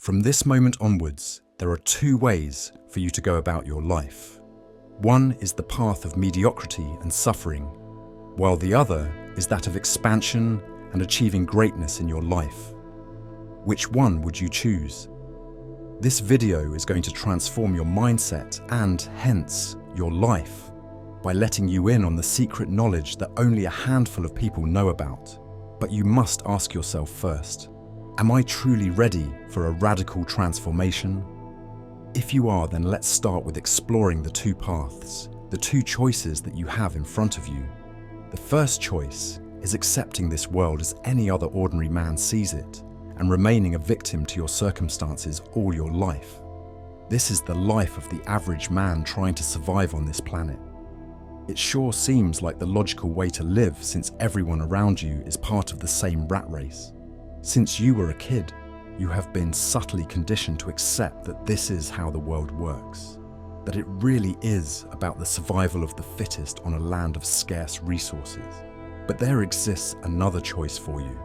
From this moment onwards, there are two ways for you to go about your life. One is the path of mediocrity and suffering, while the other is that of expansion and achieving greatness in your life. Which one would you choose? This video is going to transform your mindset and, hence, your life by letting you in on the secret knowledge that only a handful of people know about. But you must ask yourself first, am I truly ready for a radical transformation? If you are, then let's start with exploring the two paths, the two choices that you have in front of you. The first choice is accepting this world as any other ordinary man sees it and remaining a victim to your circumstances all your life. This is the life of the average man trying to survive on this planet. It sure seems like the logical way to live since everyone around you is part of the same rat race. Since you were a kid, you have been subtly conditioned to accept that this is how the world works, that it really is about the survival of the fittest on a land of scarce resources. But there exists another choice for you,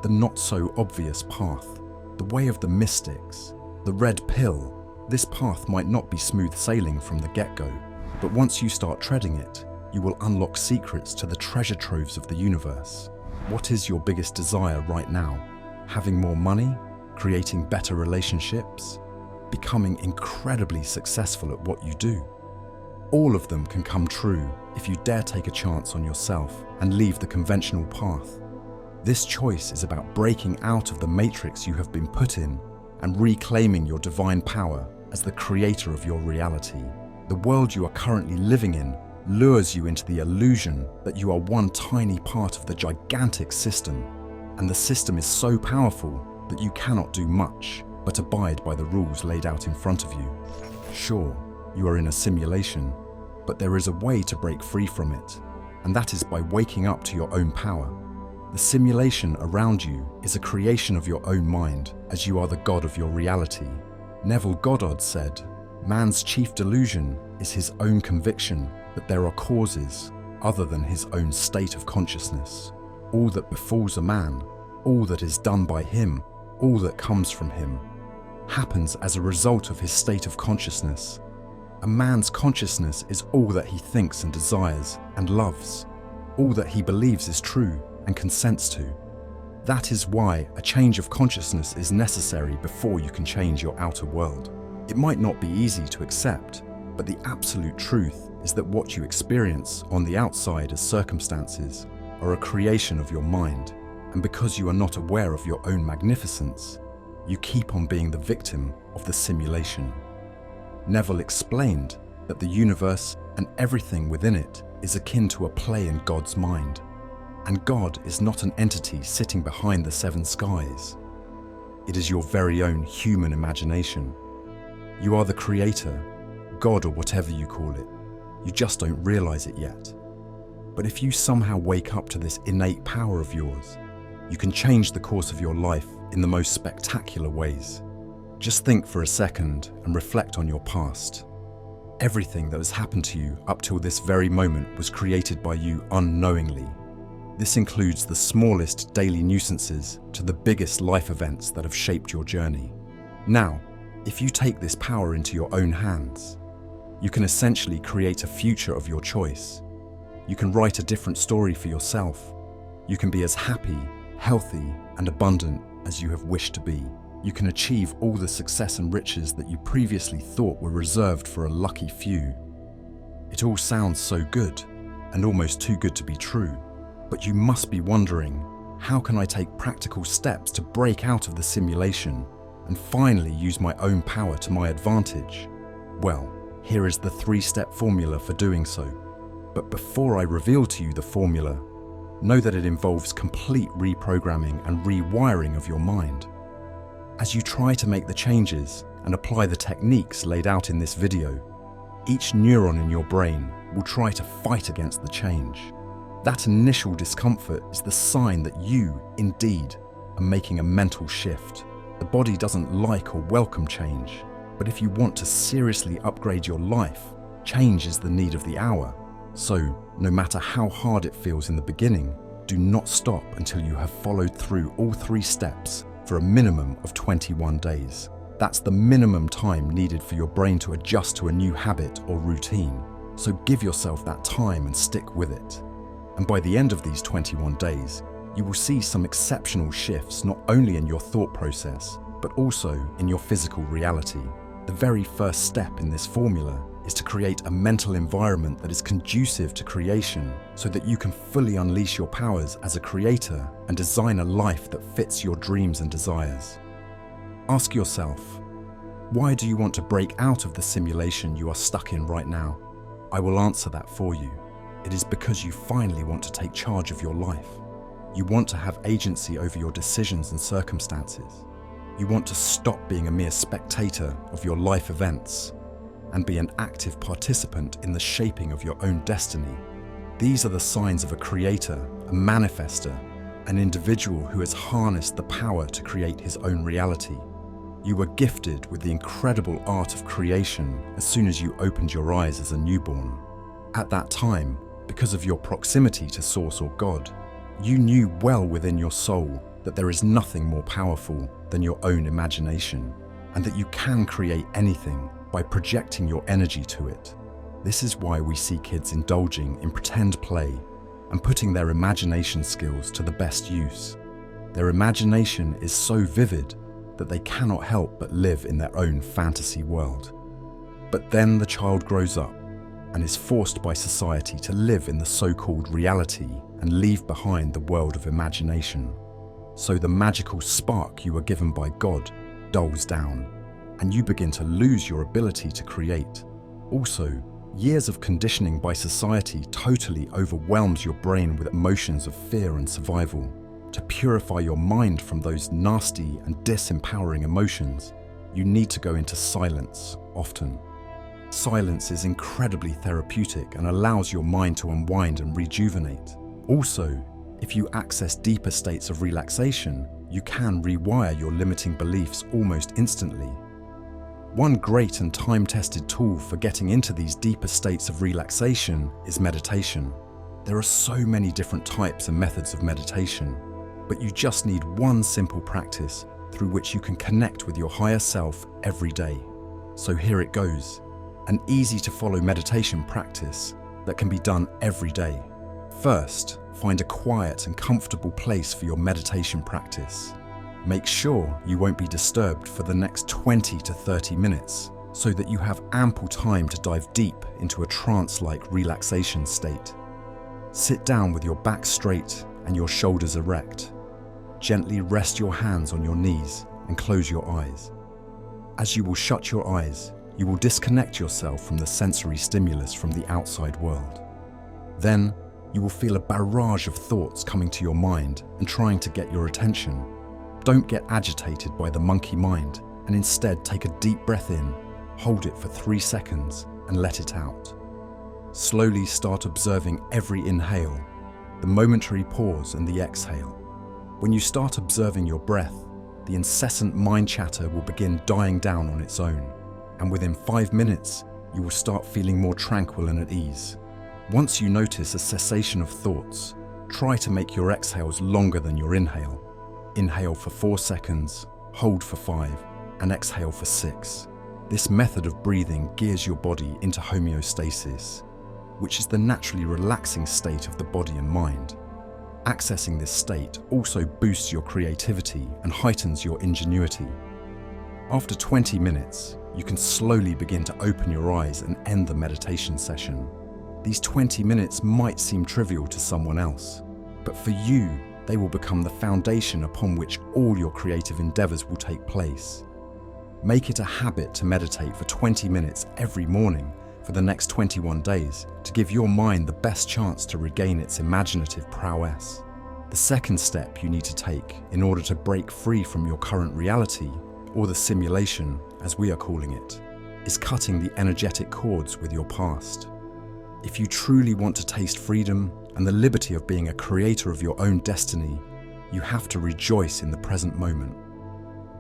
the not so obvious path, the way of the mystics, the red pill. This path might not be smooth sailing from the get-go, but once you start treading it, you will unlock secrets to the treasure troves of the universe. What is your biggest desire right now? Having more money? Creating better relationships? Becoming incredibly successful at what you do? All of them can come true if you dare take a chance on yourself and leave the conventional path. This choice is about breaking out of the matrix you have been put in and reclaiming your divine power as the creator of your reality. The world you are currently living in lures you into the illusion that you are one tiny part of the gigantic system, and the system is so powerful that you cannot do much but abide by the rules laid out in front of you. Sure, you are in a simulation, but there is a way to break free from it, and that is by waking up to your own power. The simulation around you is a creation of your own mind, as you are the god of your reality. Neville Goddard said, "Man's chief delusion is his own conviction that there are causes other than his own state of consciousness. All that befalls a man, all that is done by him, all that comes from him, happens as a result of his state of consciousness. A man's consciousness is all that he thinks and desires and loves, all that he believes is true and consents to. That is why a change of consciousness is necessary before you can change your outer world. It might not be easy to accept, but the absolute truth is that what you experience on the outside as circumstances are a creation of your mind, and because you are not aware of your own magnificence, you keep on being the victim of the simulation." Neville explained that the universe and everything within it is akin to a play in God's mind, and God is not an entity sitting behind the seven skies. It is your very own human imagination. You are the creator, God, or whatever you call it. You just don't realize it yet. But if you somehow wake up to this innate power of yours, you can change the course of your life in the most spectacular ways. Just think for a second and reflect on your past. Everything that has happened to you up till this very moment was created by you unknowingly. This includes the smallest daily nuisances to the biggest life events that have shaped your journey. Now, if you take this power into your own hands, you can essentially create a future of your choice. You can write a different story for yourself. You can be as happy, healthy, and abundant as you have wished to be. You can achieve all the success and riches that you previously thought were reserved for a lucky few. It all sounds so good, and almost too good to be true. But you must be wondering, how can I take practical steps to break out of the simulation and finally use my own power to my advantage? Well, here is the 3-step formula for doing so. But before I reveal to you the formula, know that it involves complete reprogramming and rewiring of your mind. As you try to make the changes and apply the techniques laid out in this video, each neuron in your brain will try to fight against the change. That initial discomfort is the sign that you, indeed, are making a mental shift. The body doesn't like or welcome change, but if you want to seriously upgrade your life, change is the need of the hour. So, no matter how hard it feels in the beginning, do not stop until you have followed through all 3 steps for a minimum of 21 days. That's the minimum time needed for your brain to adjust to a new habit or routine. So give yourself that time and stick with it. And by the end of these 21 days, you will see some exceptional shifts not only in your thought process, but also in your physical reality. The very first step in this formula is to create a mental environment that is conducive to creation so that you can fully unleash your powers as a creator and design a life that fits your dreams and desires. Ask yourself, why do you want to break out of the simulation you are stuck in right now? I will answer that for you. It is because you finally want to take charge of your life. You want to have agency over your decisions and circumstances. You want to stop being a mere spectator of your life events and be an active participant in the shaping of your own destiny. These are the signs of a creator, a manifester, an individual who has harnessed the power to create his own reality. You were gifted with the incredible art of creation as soon as you opened your eyes as a newborn. At that time, because of your proximity to Source or God, you knew well within your soul that there is nothing more powerful than your own imagination, and that you can create anything by projecting your energy to it. This is why we see kids indulging in pretend play and putting their imagination skills to the best use. Their imagination is so vivid that they cannot help but live in their own fantasy world. But then the child grows up and is forced by society to live in the so-called reality and leave behind the world of imagination. So the magical spark you were given by God dulls down, and you begin to lose your ability to create. Also, years of conditioning by society totally overwhelms your brain with emotions of fear and survival. To purify your mind from those nasty and disempowering emotions, you need to go into silence often. Silence is incredibly therapeutic and allows your mind to unwind and rejuvenate. Also, if you access deeper states of relaxation, you can rewire your limiting beliefs almost instantly. One great and time-tested tool for getting into these deeper states of relaxation is meditation. There are so many different types and methods of meditation, but you just need one simple practice through which you can connect with your higher self every day. So here it goes, an easy-to-follow meditation practice that can be done every day. First, find a quiet and comfortable place for your meditation practice. Make sure you won't be disturbed for the next 20 to 30 minutes so that you have ample time to dive deep into a trance-like relaxation state. Sit down with your back straight and your shoulders erect. Gently rest your hands on your knees and close your eyes. As you will shut your eyes, you will disconnect yourself from the sensory stimulus from the outside world. Then, you will feel a barrage of thoughts coming to your mind and trying to get your attention. Don't get agitated by the monkey mind, and instead take a deep breath in, hold it for 3 seconds, and let it out. Slowly start observing every inhale, the momentary pause and the exhale. When you start observing your breath, the incessant mind chatter will begin dying down on its own, and within 5 minutes, you will start feeling more tranquil and at ease. Once you notice a cessation of thoughts, try to make your exhales longer than your inhale. Inhale for 4 seconds, hold for 5, and exhale for 6. This method of breathing gears your body into homeostasis, which is the naturally relaxing state of the body and mind. Accessing this state also boosts your creativity and heightens your ingenuity. After 20 minutes, you can slowly begin to open your eyes and end the meditation session. These 20 minutes might seem trivial to someone else, but for you, they will become the foundation upon which all your creative endeavors will take place. Make it a habit to meditate for 20 minutes every morning for the next 21 days to give your mind the best chance to regain its imaginative prowess. The second step you need to take in order to break free from your current reality, or the simulation as we are calling it, is cutting the energetic cords with your past. If you truly want to taste freedom and the liberty of being a creator of your own destiny, you have to rejoice in the present moment.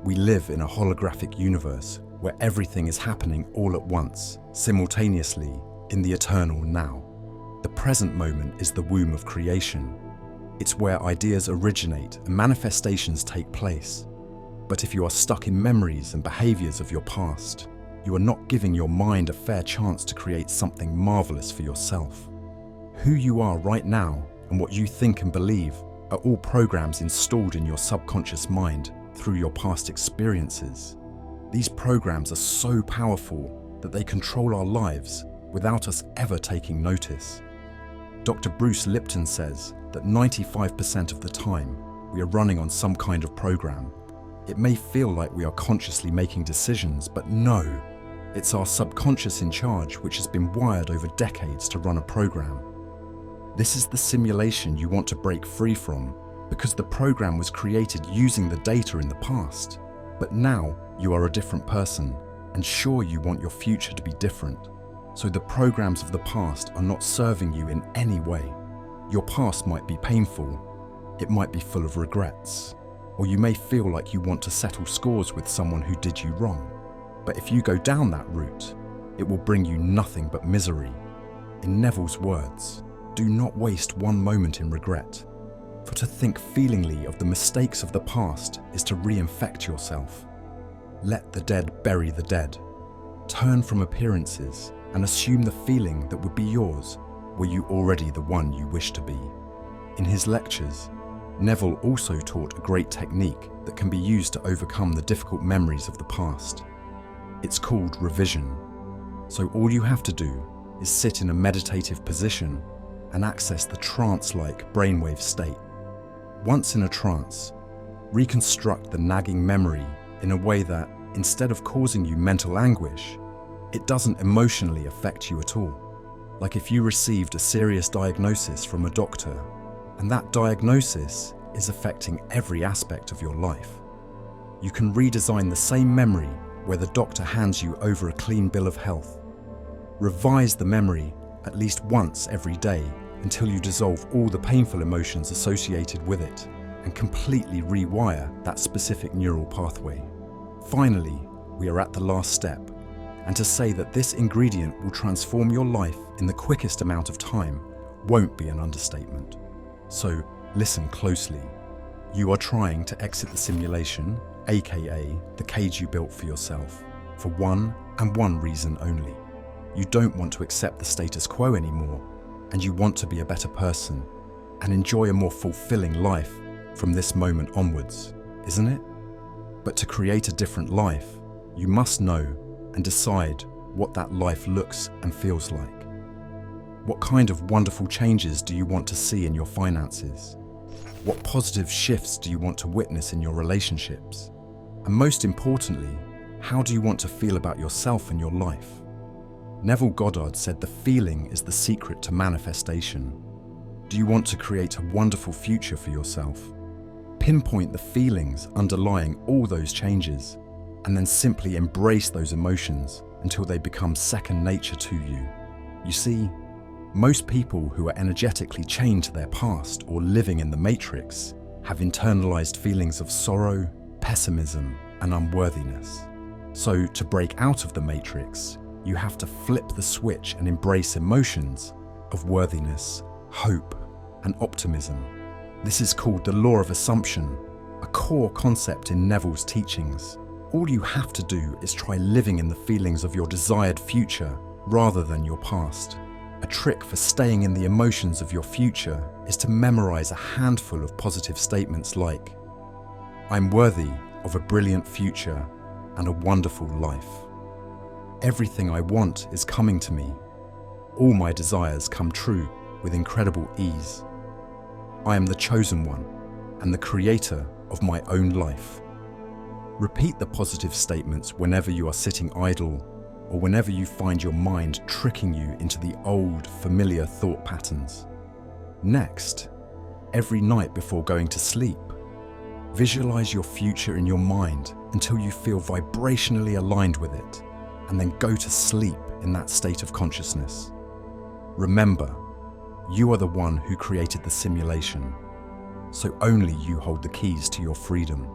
We live in a holographic universe where everything is happening all at once, simultaneously, in the eternal now. The present moment is the womb of creation. It's where ideas originate and manifestations take place. But if you are stuck in memories and behaviors of your past, you are not giving your mind a fair chance to create something marvelous for yourself. Who you are right now and what you think and believe are all programs installed in your subconscious mind through your past experiences. These programs are so powerful that they control our lives without us ever taking notice. Dr. Bruce Lipton says that 95% of the time we are running on some kind of program. It may feel like we are consciously making decisions, but no, it's our subconscious in charge, which has been wired over decades to run a program. This is the simulation you want to break free from, because the program was created using the data in the past. But now you are a different person, and sure, you want your future to be different. So the programs of the past are not serving you in any way. Your past might be painful, it might be full of regrets, or you may feel like you want to settle scores with someone who did you wrong. But if you go down that route, it will bring you nothing but misery. In Neville's words, do not waste one moment in regret, for to think feelingly of the mistakes of the past is to reinfect yourself. Let the dead bury the dead. Turn from appearances and assume the feeling that would be yours were you already the one you wish to be. In his lectures, Neville also taught a great technique that can be used to overcome the difficult memories of the past. It's called revision. So all you have to do is sit in a meditative position and access the trance-like brainwave state. Once in a trance, reconstruct the nagging memory in a way that, instead of causing you mental anguish, it doesn't emotionally affect you at all. Like if you received a serious diagnosis from a doctor, and that diagnosis is affecting every aspect of your life. You can redesign the same memory where the doctor hands you over a clean bill of health. Revise the memory at least once every day until you dissolve all the painful emotions associated with it and completely rewire that specific neural pathway. Finally, we are at the last step, and to say that this ingredient will transform your life in the quickest amount of time won't be an understatement. So listen closely. You are trying to exit the simulation, aka the cage you built for yourself, for one and one reason only. You don't want to accept the status quo anymore, and you want to be a better person and enjoy a more fulfilling life from this moment onwards, isn't it? But to create a different life, you must know and decide what that life looks and feels like. What kind of wonderful changes do you want to see in your finances? What positive shifts do you want to witness in your relationships? And most importantly, how do you want to feel about yourself and your life? Neville Goddard said the feeling is the secret to manifestation. Do you want to create a wonderful future for yourself? Pinpoint the feelings underlying all those changes, and then simply embrace those emotions until they become second nature to you. You see, most people who are energetically chained to their past or living in the matrix have internalized feelings of sorrow, pessimism, and unworthiness. So to break out of the matrix, you have to flip the switch and embrace emotions of worthiness, hope, and optimism. This is called the law of assumption, a core concept in Neville's teachings. All you have to do is try living in the feelings of your desired future rather than your past. A trick for staying in the emotions of your future is to memorize a handful of positive statements like, "I'm worthy of a brilliant future and a wonderful life. Everything I want is coming to me. All my desires come true with incredible ease. I am the chosen one and the creator of my own life." Repeat the positive statements whenever you are sitting idle or whenever you find your mind tricking you into the old, familiar thought patterns. Next, every night before going to sleep, visualize your future in your mind until you feel vibrationally aligned with it, and then go to sleep in that state of consciousness. Remember, you are the one who created the simulation, so only you hold the keys to your freedom.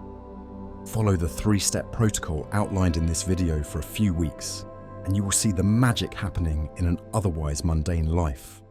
Follow the 3-step protocol outlined in this video for a few weeks, and you will see the magic happening in an otherwise mundane life.